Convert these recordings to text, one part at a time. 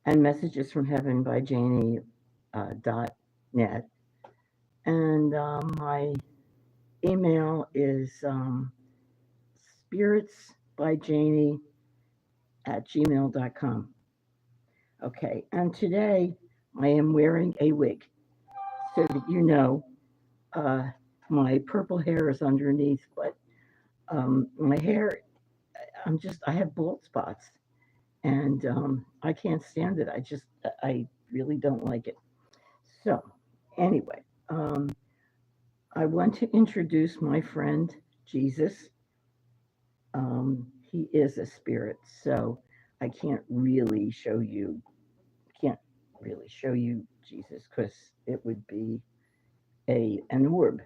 and Messages from Heaven by Janie .net. And my email is spiritsbyjanie at gmail.com. Okay, and today I am wearing a wig so that you know uh, my purple hair is underneath, but my hair, I have bald spots and I can't stand it. I really don't like it. So, anyway, I want to introduce my friend Jesus. He is a spirit, so I can't really show you Jesus because it would be an orb.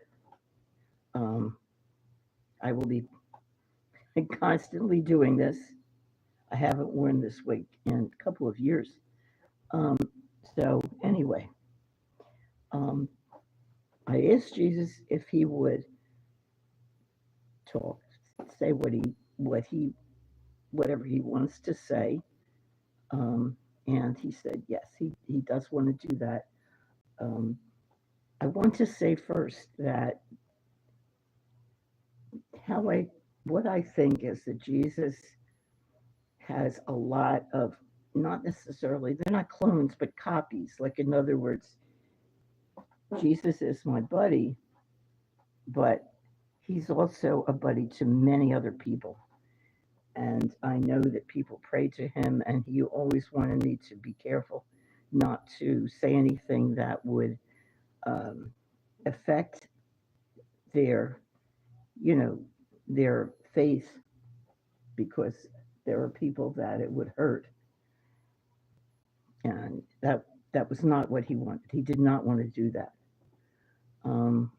Um, I will be constantly doing this. I haven't worn this wig in a couple of years. Um, so anyway, um, I asked Jesus if he would talk, say whatever he wants to say, um, and he said yes. He does want to do that. Um, I want to say first that how I what I think is that Jesus has a lot of, not necessarily, they're not clones, but copies. Like, in other words, Jesus is my buddy, but he's also a buddy to many other people. And I know that people pray to him, and he always wanted me to be careful not to say anything that would um, affect their, you know, their faith, because there are people that it would hurt, and that was not what he wanted. He did not want to do that. Um,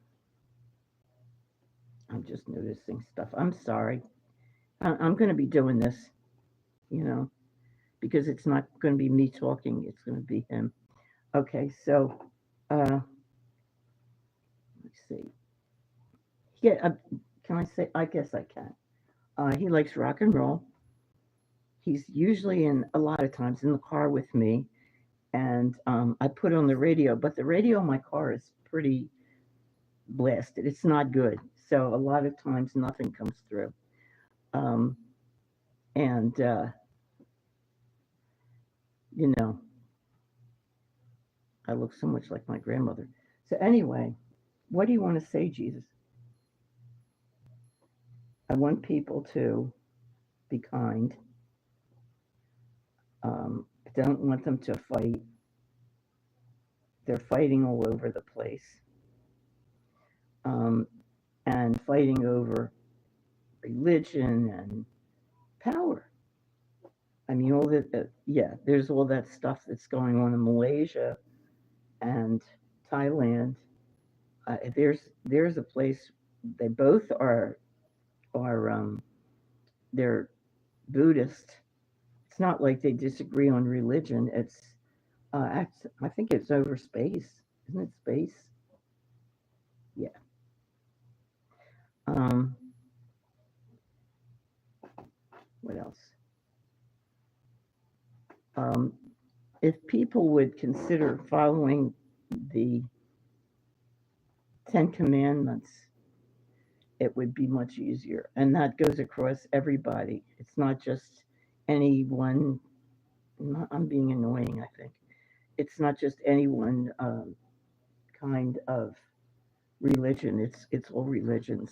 I'm just noticing stuff. I'm sorry. I'm going to be doing this, you know, because it's not going to be me talking. It's going to be him. Okay, so let's see. Yeah, can I say? I guess I can. He likes rock and roll. He's usually a lot of times in the car with me, and I put on the radio, but the radio in my car is pretty blasted. It's not good. So a lot of times nothing comes through. Um, and, you know, I look so much like my grandmother. So, anyway, what do you want to say, Jesus? I want people to be kind. I don't want them to fight. They're fighting all over the place, um, and fighting over religion and power. I mean, all that, yeah, there's all that stuff that's going on in Malaysia and Thailand. There's a place, they both are they're Buddhist. It's not like they disagree on religion. I think it's over space, isn't it? Space, yeah. Um, what else? Um, if people would consider following the Ten Commandments, it would be much easier, and that goes across everybody. It's not just anyone. I'm being annoying, I think. It's not just any one kind of religion. It's all religions,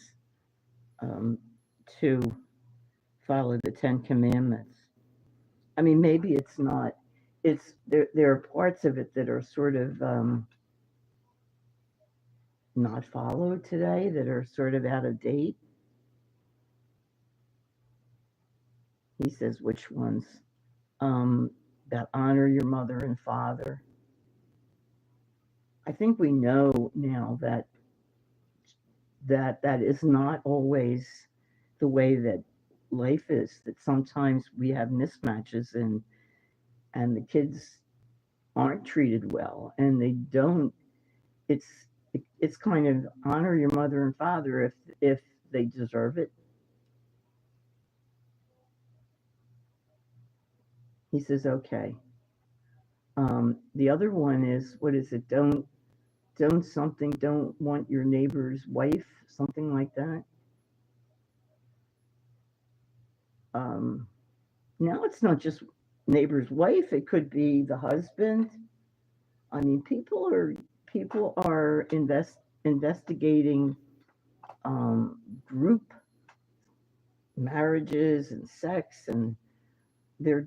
um, to follow the Ten Commandments. I mean, maybe it's not. It's there. There are parts of it that are sort of not followed today, that are sort of out of date. He says which ones? Um, that honor your mother and father. I think we know now that that is not always the way that life is. That sometimes we have mismatches, and the kids aren't treated well, and they don't. It's it's kind of honor your mother and father if they deserve it. He says okay. The other one is, what is it? Don't want your neighbor's wife, something like that. Um, Now it's not just neighbor's wife; it could be the husband. I mean, people are investigating group marriages and sex, and they're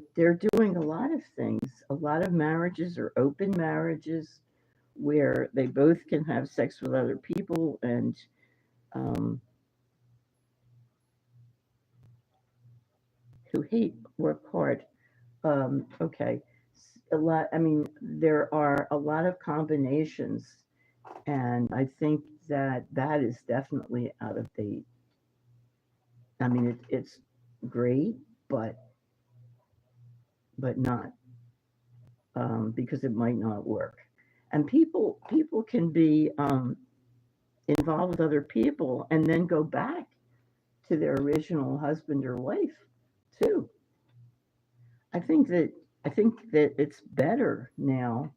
doing a lot of things. A lot of marriages are open marriages where they both can have sex with other people and um, who hate work hard. Okay, a lot. I mean, there are a lot of combinations, and I think that that is definitely out of date. I mean, it's great, but not because it might not work. And people can be involved with other people and then go back to their original husband or wife too. I think that I think that it's better now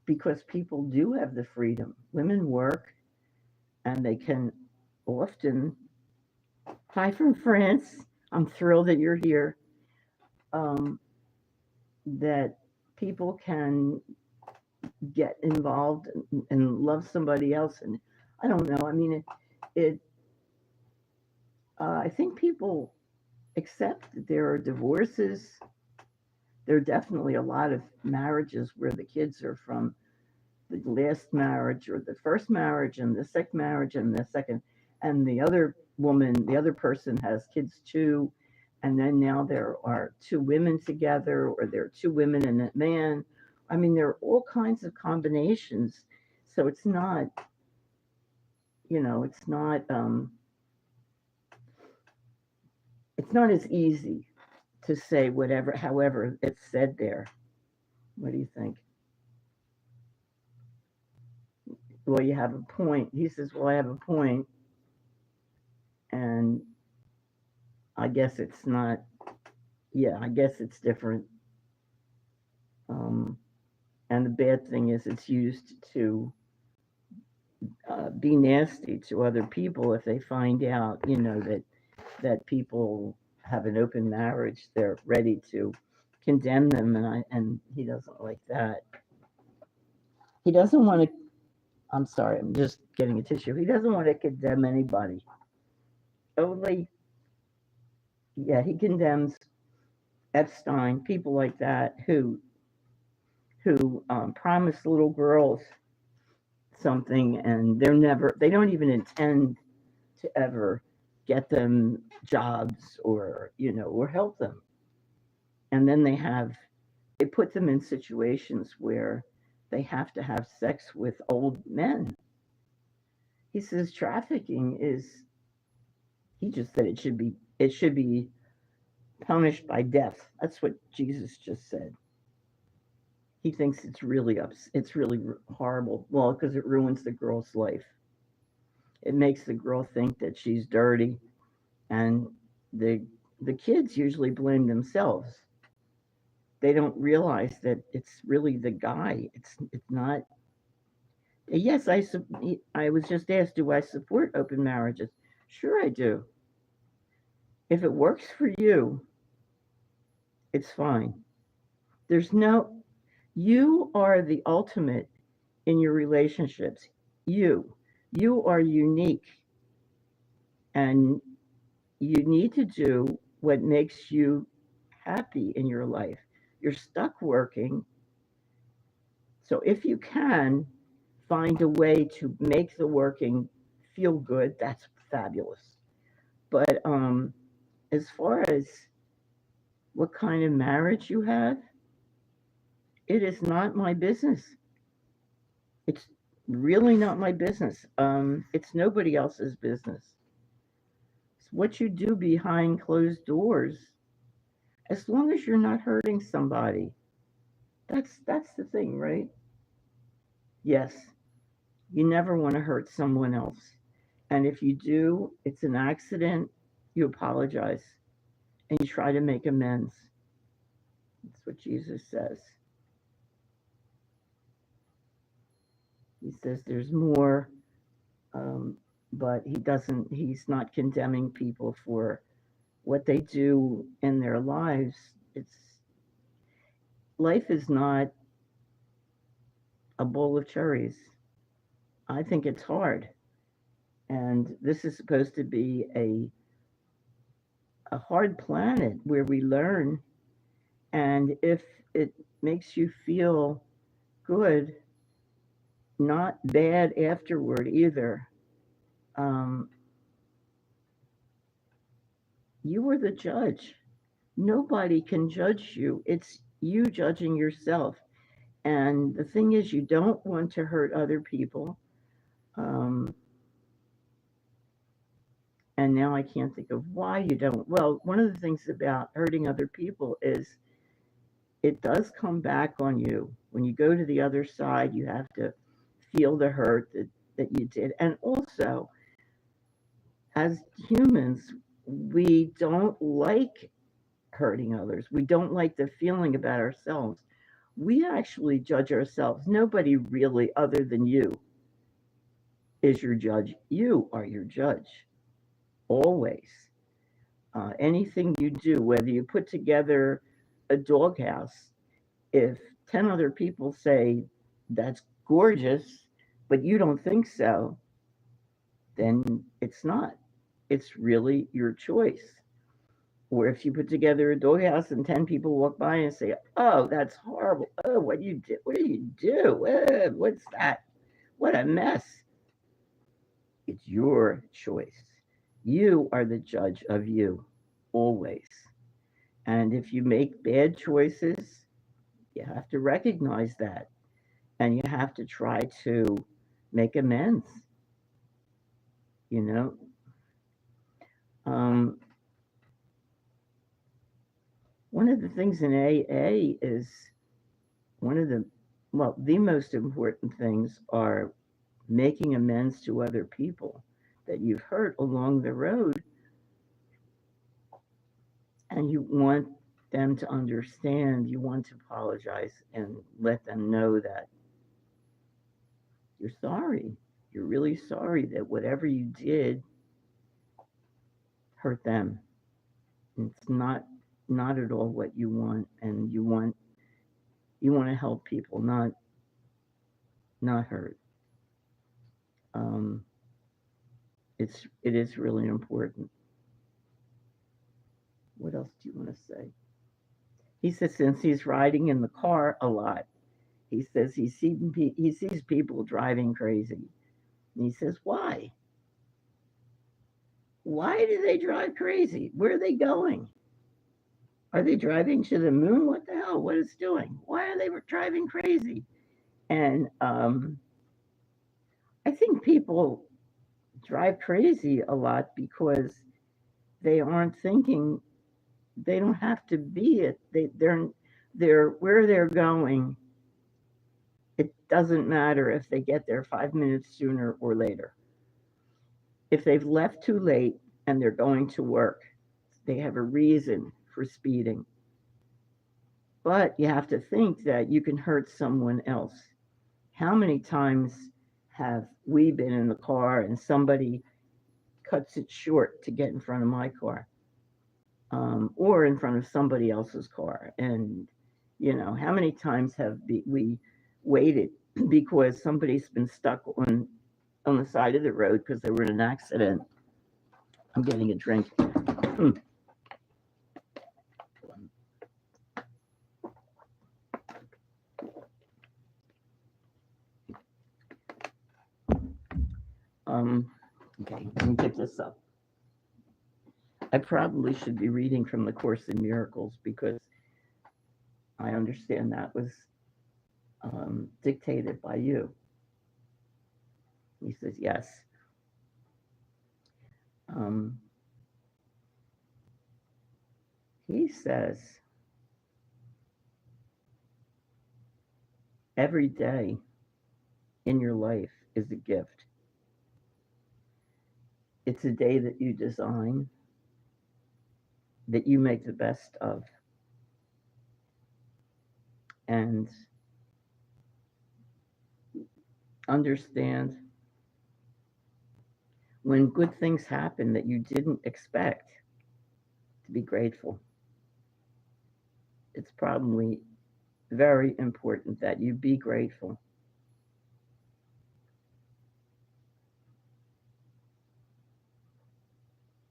because people do have the freedom. Women work and they can often. Hi from France. I'm thrilled that you're here. Um, that people can get involved and love somebody else, and I don't know. I mean, it I think people accept that there are divorces. There are definitely a lot of marriages where the kids are from the last marriage or the first marriage and the second marriage and the second, and the other person has kids too, and then now there are two women together or there are two women and a man. I mean, there are all kinds of combinations, so it's not as easy to say whatever, however it's said there. What do you think? Well, you have a point. He says, well, I have a point, and I guess it's not. Yeah, I guess it's different. Um, and the bad thing is it's used to be nasty to other people if they find out, that people have an open marriage. They're ready to condemn them, and he doesn't like that. He doesn't want to. I'm sorry, I'm just getting a tissue. He doesn't want to condemn anybody. Only, yeah, he condemns Epstein, people like that who promise little girls something and they don't even intend to ever get them jobs or or help them, and then they put them in situations where they have to have sex with old men. He says trafficking is he just said it should be punished by death. That's what Jesus just said. He thinks it's really horrible. Well, because it ruins the girl's life. It makes the girl think that she's dirty, and the the kids usually blame themselves. They don't realize that it's really the guy. It's not. Yes, I was just asked, do I support open marriages? Sure, I do. If it works for you, it's fine. There's no. You are the ultimate in your relationships. You, you are unique, and you need to do what makes you happy in your life. You're stuck working, so if you can find a way to make the working feel good, that's fabulous. But as far as what kind of marriage you have, it is not my business. It's really not my business. It's nobody else's business. It's what you do behind closed doors, as long as you're not hurting somebody. That's the thing, right? Yes, you never want to hurt someone else. And if you do, it's an accident, you apologize and you try to make amends. That's what Jesus says. He says there's more, um, but he's not condemning people for what they do in their lives. Life is not a bowl of cherries. I think it's hard. And this is supposed to be a hard planet where we learn. And if it makes you feel good, not bad afterward either, um, you are the judge. Nobody can judge you. It's you judging yourself. And the thing is, you don't want to hurt other people. Um, and now I can't think of why you don't. Well, one of the things about hurting other people is it does come back on you. When you go to the other side, you have to feel the hurt that you did. And also, as humans, we don't like hurting others. We don't like the feeling about ourselves. We actually judge ourselves. Nobody really, other than you, is your judge. You are your judge, always. Anything you do, whether you put together a doghouse, if 10 other people say that's gorgeous, but you don't think so, then it's not. It's really your choice. Or if you put together a doghouse and 10 people walk by and say, oh, that's horrible. Oh, what you did? What do you do? What's that? What a mess. It's your choice. You are the judge of you, always. And if you make bad choices, you have to recognize that. And you have to try to make amends, you know. Um, one of the things in AA is one of the, well, the most important things are making amends to other people that you've hurt along the road, and you want them to understand, you want to apologize and let them know that you're sorry. You're really sorry that whatever you did hurt them. It's not at all what you want, and you want to help people, not hurt. Um, it is really important. What else do you want to say? He says since he's riding in the car a lot, he says he sees people driving crazy. And he says, why? Why do they drive crazy? Where are they going? Are they driving to the moon? What the hell? What is doing? Why are they driving crazy? And I think people drive crazy a lot because they aren't thinking. They don't have to be it. They're where they're going. It doesn't matter if they get there 5 minutes sooner or later. If they've left too late and they're going to work, they have a reason for speeding. But you have to think that you can hurt someone else. How many times have we been in the car and somebody cuts it short to get in front of my car, or in front of somebody else's car? And, how many times have we waited because somebody's been stuck on the side of the road because they were in an accident? I'm getting a drink. Okay, let me pick this up. I probably should be reading from the Course in Miracles because I understand that was dictated by you. He says, yes. Um, he says, every day in your life is a gift. It's a day that you design, that you make the best of. And understand when good things happen that you didn't expect, to be grateful. It's probably very important that you be grateful.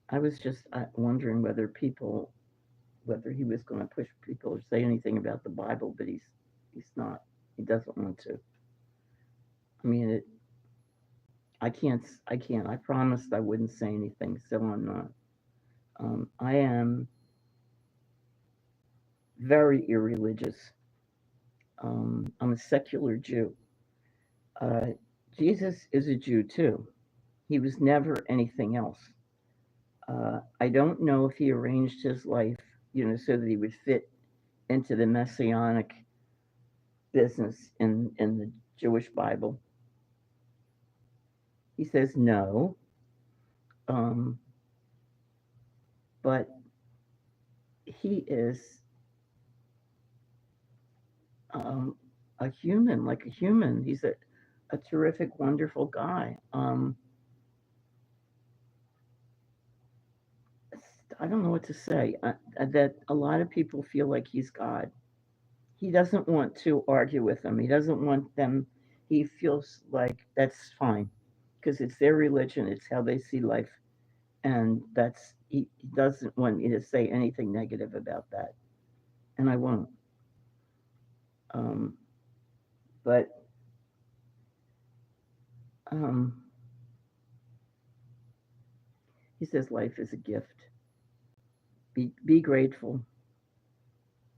I was just wondering whether he was going to push people or say anything about the Bible, but he's not. He doesn't want to. I mean, I can't. I promised I wouldn't say anything, so I'm not. I am very irreligious. I'm a secular Jew. Uh, Jesus is a Jew too. He was never anything else. I don't know if he arranged his life, so that he would fit into the messianic business in the Jewish Bible. He says no, um, but he is a human, like a human. He's a terrific, wonderful guy. I don't know what to say. That a lot of people feel like he's God. He doesn't want to argue with them. He doesn't want them. He feels like that's fine because it's their religion. It's how they see life, and he doesn't want me to say anything negative about that, and I won't. Um, but um, he says life is a gift. Be grateful.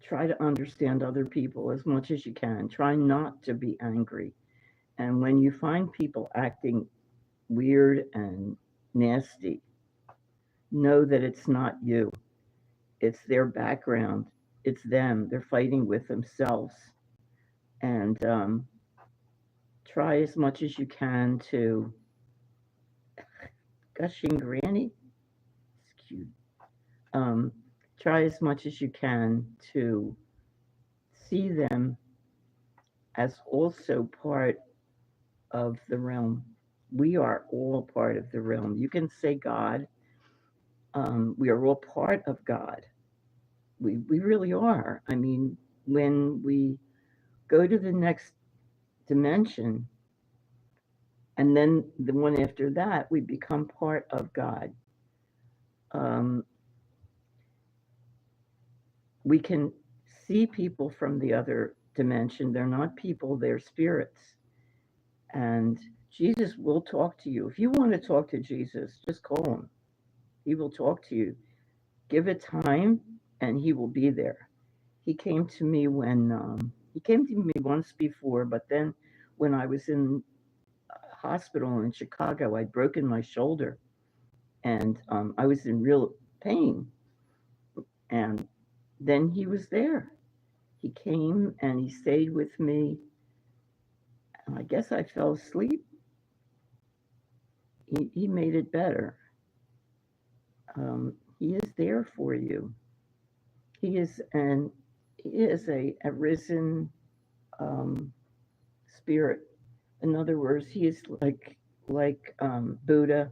Try to understand other people as much as you can. Try not to be angry. And when you find people acting weird and nasty, know that it's not you. It's their background. It's them. They're fighting with themselves. And try as much as you can to gushing granny. It's cute. Um, try as much as you can to see them as also part of the realm. We are all part of the realm. You can say God. We are all part of God. We really are. I mean, when we go to the next dimension and then the one after that, we become part of God. Um, we can see people from the other dimension. They're not people, they're spirits. And Jesus will talk to you. If you want to talk to Jesus, just call him. He will talk to you. Give it time, and he will be there. He came to me he came to me once before, but then when I was in a hospital in Chicago, I'd broken my shoulder, and I was in real pain. And then he was there. He came and he stayed with me. And I guess I fell asleep. He made it better. He is there for you. He is an he is a risen um, spirit. In other words, he is like Buddha,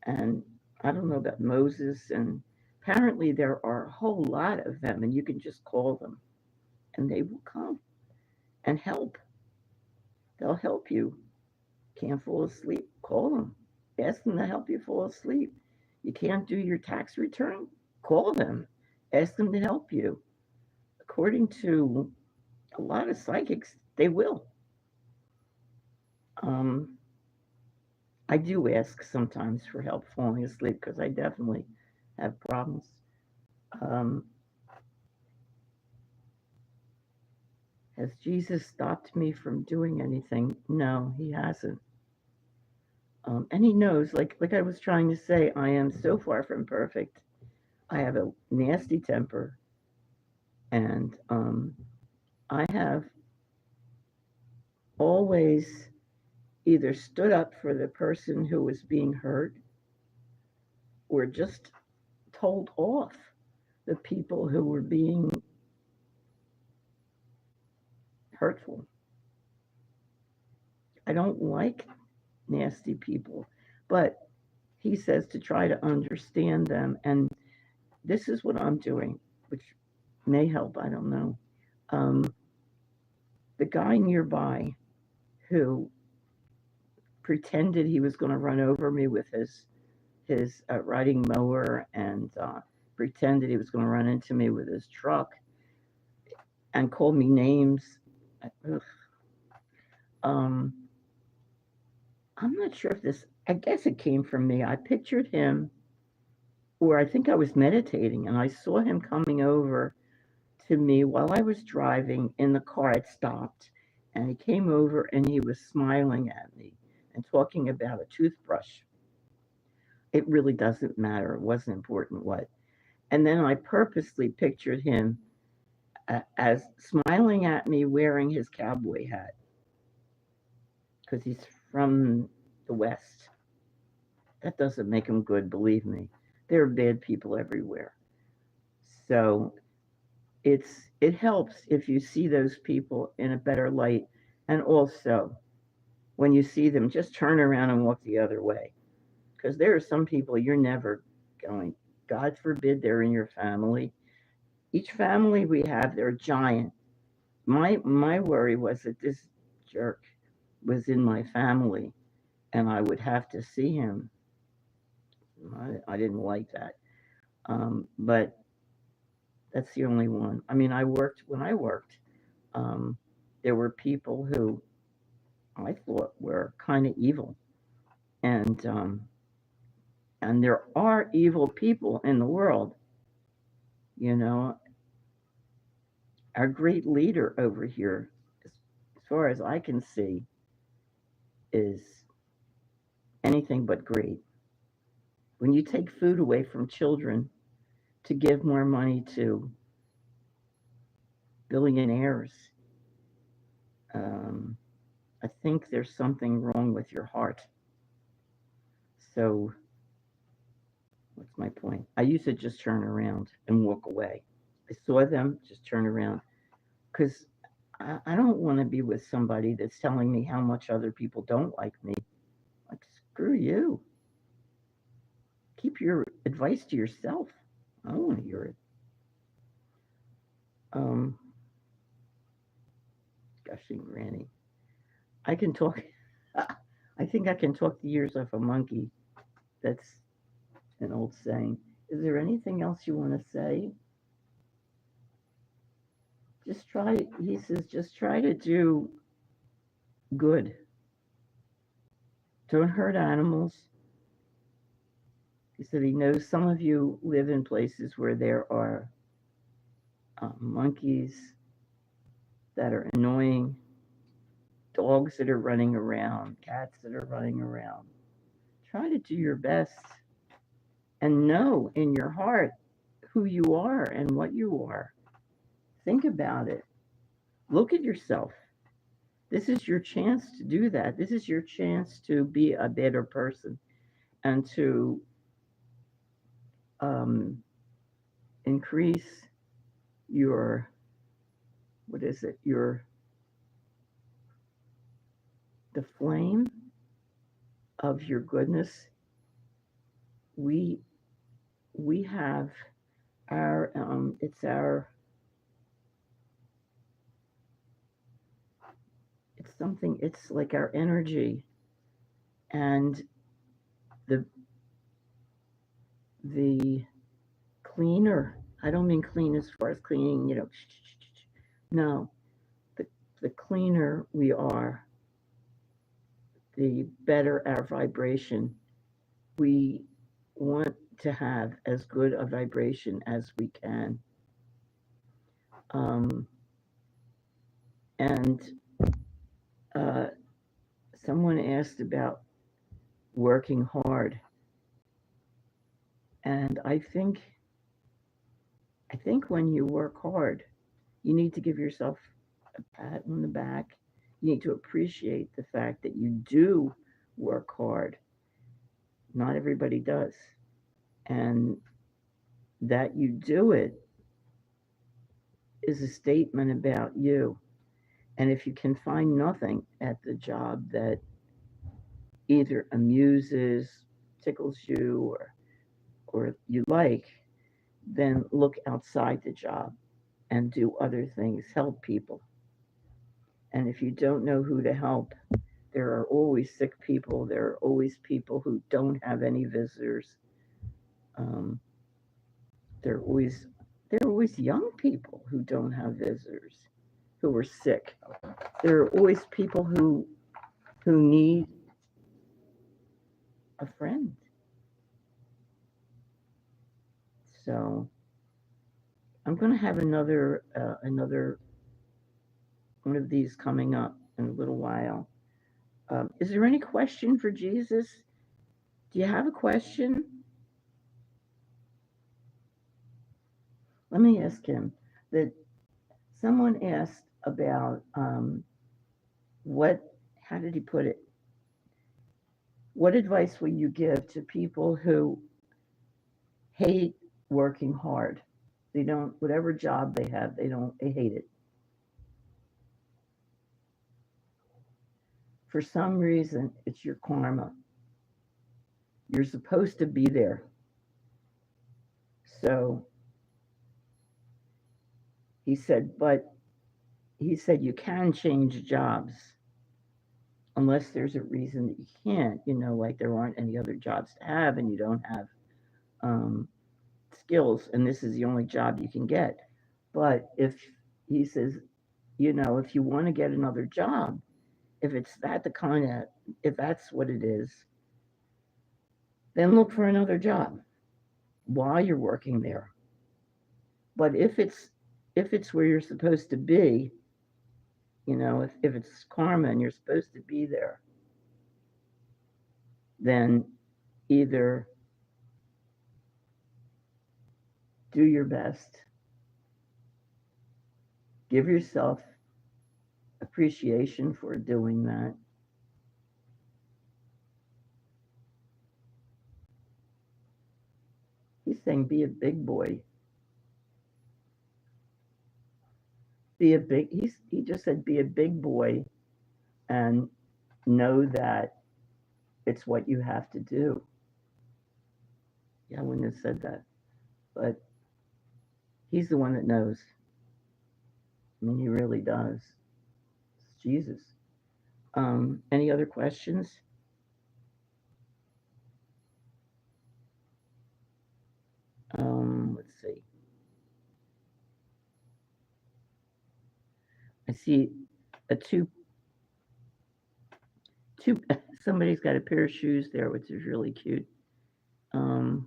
and I don't know about Moses, and apparently there are a whole lot of them, and you can just call them, and they will come and help. They'll help you. Can't fall asleep? Call them. Ask them to help you fall asleep. You can't do your tax return? Call them. Ask them to help you. According to a lot of psychics, they will. Um, I do ask sometimes for help falling asleep because I definitely have problems. Um, has Jesus stopped me from doing anything? No, he hasn't. And he knows, like I was trying to say, I am so far from perfect. I have a nasty temper, and I have always either stood up for the person who was being hurt or just told off the people who were being hurtful. I don't like nasty people, but he says to try to understand them. And this is what I'm doing, which may help. I don't know. Um, the guy nearby who pretended he was going to run over me with his riding mower and pretended he was going to run into me with his truck and called me names. Ugh. Um, I'm not sure if this. I guess it came from me. I pictured him, or I think I was meditating, and I saw him coming over to me while I was driving in the car. It stopped, and he came over and he was smiling at me and talking about a toothbrush. It really doesn't matter. It wasn't important what. And then I purposely pictured him as smiling at me wearing his cowboy hat because he's from the West. That doesn't make him good, believe me. There are bad people everywhere. So it helps if you see those people in a better light, and also when you see them, just turn around and walk the other way because there are some people you're never going. God forbid they're in your family. Each family we have, they're giant. My worry was that this jerk was in my family and I would have to see him. I didn't like that. But that's the only one. I mean, when I worked, um, there were people who I thought were kind of evil, and there are evil people in the world. You know, our great leader over here, as far as I can see, is anything but great. When you take food away from children to give more money to billionaires, um, I think there's something wrong with your heart. So, what's my point? I used to just turn around and walk away. I saw them, just turn around. Because I don't want to be with somebody that's telling me how much other people don't like me. Like, screw you. Keep your advice to yourself. I don't want to hear it. Um, Gushing Granny. I can talk. I think I can talk the ears off a monkey. That's an old saying. Is there anything else you want to say? Just try. He says, just try to do good. Don't hurt animals. He said he knows some of you live in places where there are monkeys that are annoying, dogs that are running around, cats that are running around. Try to do your best and know in your heart who you are and what you are. Think about it. Look at yourself. This is your chance to do that. This is your chance to be a better person and to um, increase your, what is it, the flame of your goodness. We we have our it's something, it's like our energy, and the the cleaner, I don't mean clean as far as cleaning, no, the the cleaner we are, the better our vibration. We want to have as good a vibration as we can. um, and uh, someone asked about working hard, and I think when you work hard, you need to give yourself a pat on the back. You need to appreciate the fact that you do work hard. Not everybody does. And that you do it is a statement about you. And if you can find nothing at the job that either amuses, tickles you, or you like, then look outside the job and do other things, help people. And if you don't know who to help, there are always sick people. There are always people who don't have any visitors. Um, there are always there are always young people who don't have visitors, who are sick. There are always people who need a friend. So I'm going to have another one of these coming up in a little while. Is there any question for Jesus? Do you have a question? Let me ask him. That someone asked about what. How did he put it? What advice will you give to people who hate working hard? They don't. Whatever job they have, they don't. They hate it. For some reason, it's your karma. You're supposed to be there. So he said, but he said you can change jobs unless there's a reason that you can't, like there aren't any other jobs to have and you don't have um, skills and this is the only job you can get. But if he says, if you want to get another job, if it's that the kind of, if that's what it is, then look for another job while you're working there. But if it's where you're supposed to be, if it's karma and you're supposed to be there, then either do your best, give yourself appreciation for doing that. He's saying be a big boy. He just said be a big boy and know that it's what you have to do. Yeah, I wouldn't have said that. But he's the one that knows. I mean, he really does. It's Jesus. Any other questions? Let's see. I see a two somebody's got a pair of shoes there, which is really cute. Um,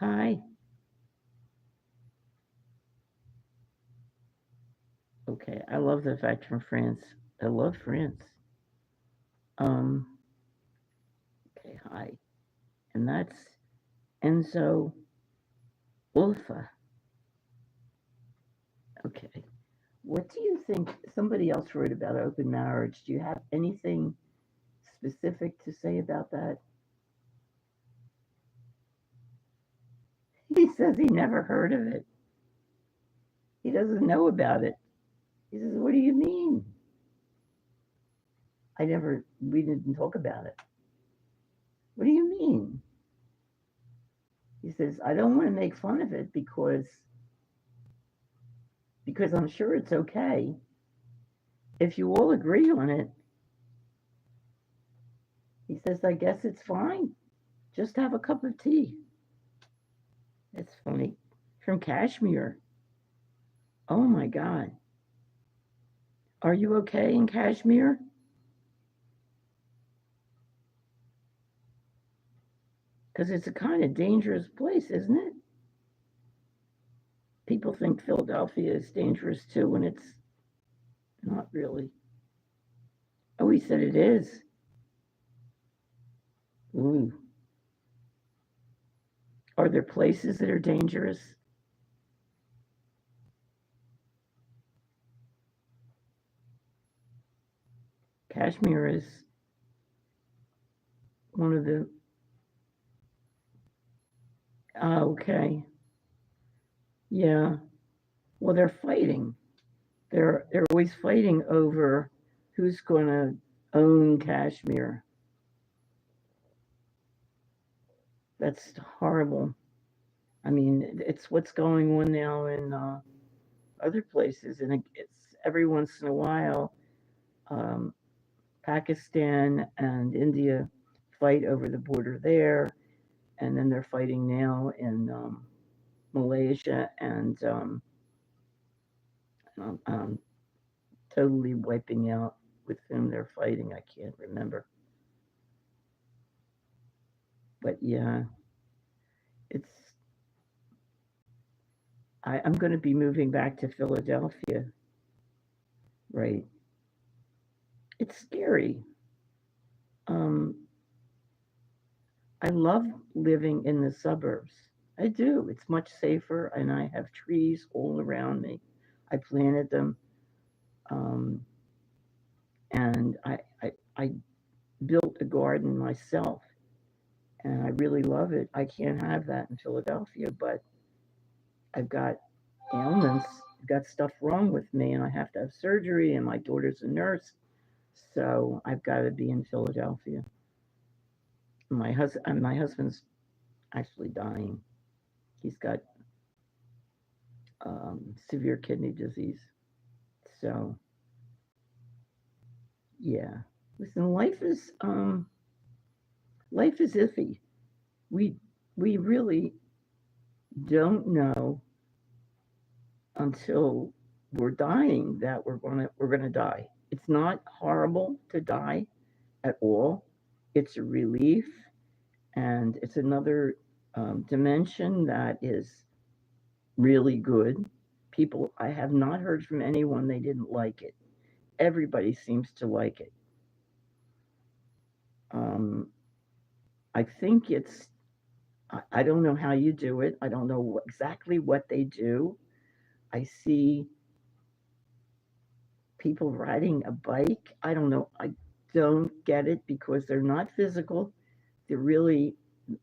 Hi. Okay, I love the fact from France. I love France. Um, okay, hi. And that's Enzo Ulfa. Okay. What do you think? Somebody else wrote about open marriage. Do you have anything specific to say about that? He says he never heard of it. He doesn't know about it. He says, what do you mean? We didn't talk about it. What do you mean? He says, I don't want to make fun of it because I'm sure it's okay. If you all agree on it, he says, I guess it's fine. Just have a cup of tea. That's funny. From Kashmir. Oh my God. Are you okay in Kashmir? Because it's a kind of dangerous place, isn't it? People think Philadelphia is dangerous too, and it's not really. Oh, he said it is. Ooh. Are there places that are dangerous? Kashmir is one of the. Oh, okay. Yeah. Well, they're fighting. They're always fighting over who's going to own Kashmir. That's horrible. I mean, it's what's going on now in other places, and it's every once in a while, um, Pakistan and India fight over the border there, and then they're fighting now in Malaysia, and um, um, totally wiping out with whom they're fighting. I can't remember, but yeah, it's. I'm going to be moving back to Philadelphia, right? It's scary. Um, I love living in the suburbs. I do. It's much safer, and I have trees all around me. I planted them, um, and I built a garden myself, and I really love it. I can't have that in Philadelphia, but I've got ailments, I've got stuff wrong with me, and I have to have surgery, and my daughter's a nurse, so I've got to be in Philadelphia. My husband's actually dying. He's got severe kidney disease. So yeah, listen, life is iffy. We we really don't know until we're dying that we're gonna die. It's not horrible to die at all. It's a relief, and it's another dimension that is really good. People, I have not heard from anyone they didn't like it. Everybody seems to like it. Um, I think I don't know how you do it. I don't know exactly what they do. I see people riding a bike. I don't know. I don't get it because they're not physical. They're really,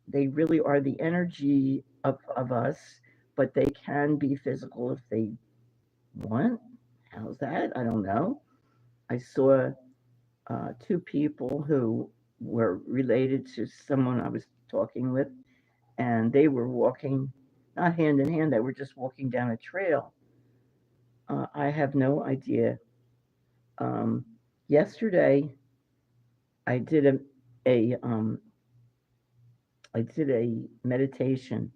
they really are the energy of us, but they can be physical if they want. How's that? I don't know. I saw two people who were related to someone I was talking with, and they were walking not hand in hand, they were just walking down a trail. I have no idea. Um, Yesterday, I did a I did a meditation.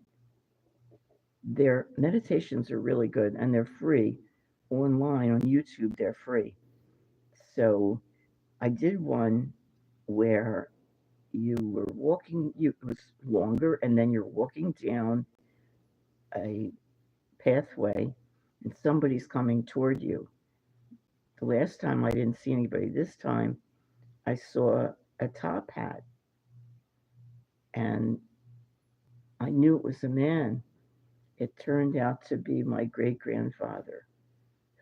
Their meditations are really good, and they're free online on YouTube. They're free. So I did one where you were walking. It was longer, and then you're walking down a pathway, and somebody's coming toward you. The last time I didn't see anybody. This time I saw a top hat, and I knew it was a man. It turned out to be my great grandfather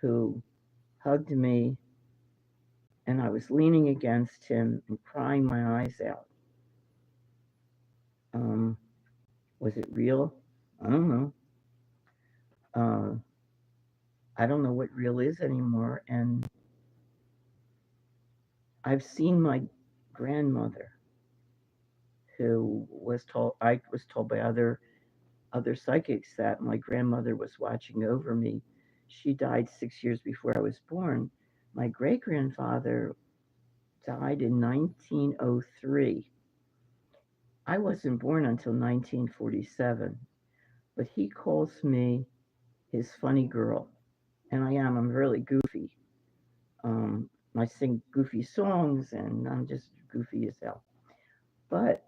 who hugged me, and I was leaning against him and crying my eyes out. Um, was it real? I don't know. Uh, I don't know what real is anymore. And I've seen my grandmother, who was told I was told by other psychics that my grandmother was watching over me. She died 6 years before I was born. My great grandfather died in 1903. I wasn't born until 1947, but he calls me his funny girl, and I am. I'm really goofy. I sing goofy songs, and I'm just goofy as hell. But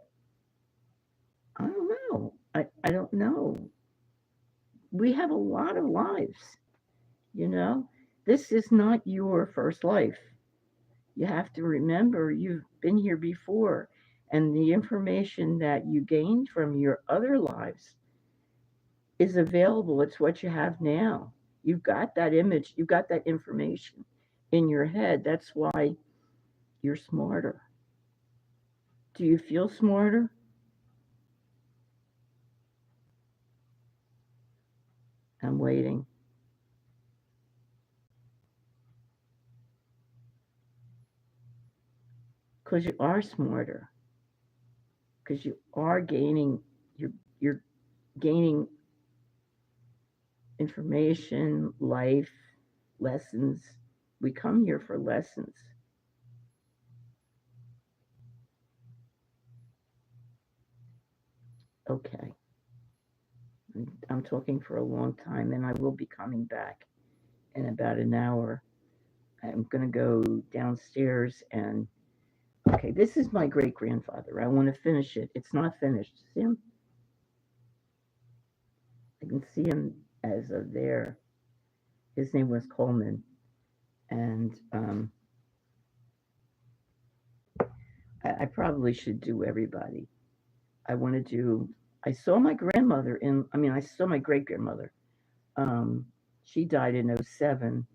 I don't know. I don't know. We have a lot of lives, you know? This is not your first life. You have to remember you've been here before, and the information that you gained from your other lives is available. It's what you have now. You've got that image, you've got that information in your head. That's why you're smarter. Do you feel smarter? I'm waiting. because you are smarter, because you are gaining, you're gaining information, life, lessons. We come here for lessons. Okay. I'm talking for a long time, and I will be coming back in about an hour. I'm going to go downstairs and. Okay, this is my great grandfather. I want to finish it. It's not finished. See him? I can see him as of there. His name was Coleman. And I probably should do everybody. I want to do. I saw my grandmother in. I mean, I saw my great grandmother. Um, she died in '07.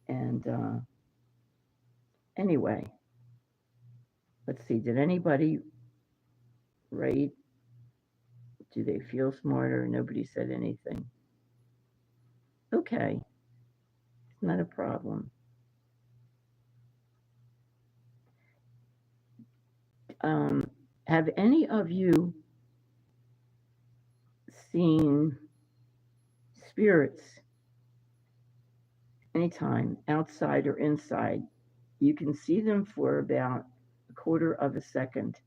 And anyway, let's see. Did anybody write? Do they feel smarter? Nobody said anything. Okay, it's not a problem. Um, have any of you seen spirits anytime, outside or inside? You can see them for about a quarter of a second.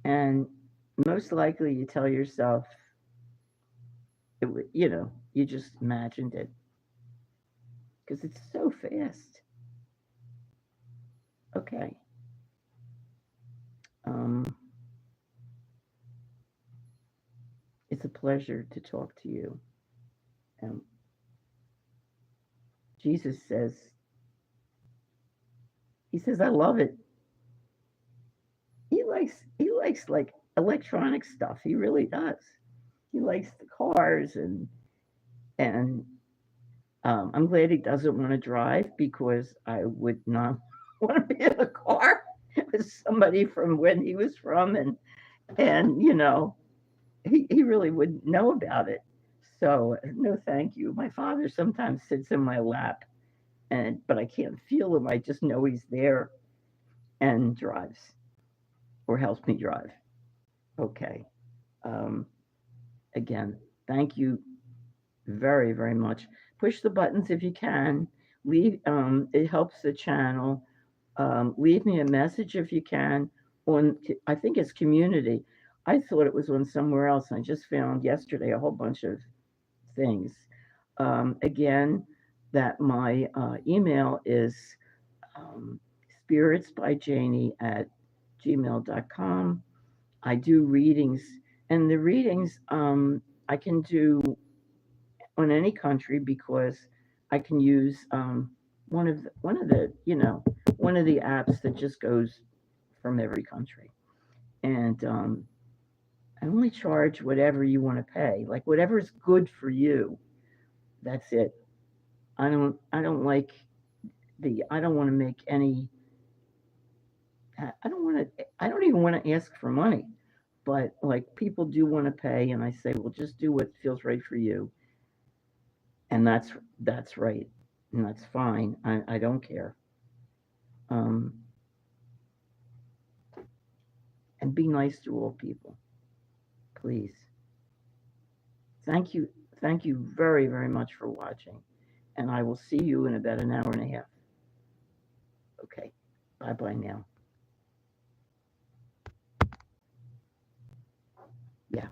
And most likely you tell yourself, you just imagined it because it's so fast. Okay. Um, it's a pleasure to talk to you. Um, Jesus says, he says, I love it. He likes like electronic stuff. He really does. He likes the cars and I'm glad he doesn't want to drive because I would not want to be in a car with somebody from when he was from and he really wouldn't know about it. So no thank you. My father sometimes sits in my lap but I can't feel him. I just know he's there and drives or helps me drive. Okay. Um, again, thank you very, very much. Push the buttons if you can. Leave. It helps the channel. Leave me a message if you can on. I think it's community. I thought it was on somewhere else. I just found yesterday a whole bunch of things. Again, that my email is spiritsbyjanie@gmail.com. I do readings, and the readings I can do on any country because I can use one of the apps that just goes from every country, and I only charge whatever you want to pay, like whatever is good for you. That's it. I don't like I don't want to make any. I don't want to. I don't even want to ask for money, but like people do want to pay, and I say, well, just do what feels right for you, and that's right, and that's fine. I don't care. Um, and be nice to all people, please. Thank you, thank you very very much for watching, and I will see you in about an hour and a half. Okay, bye bye now. Yeah.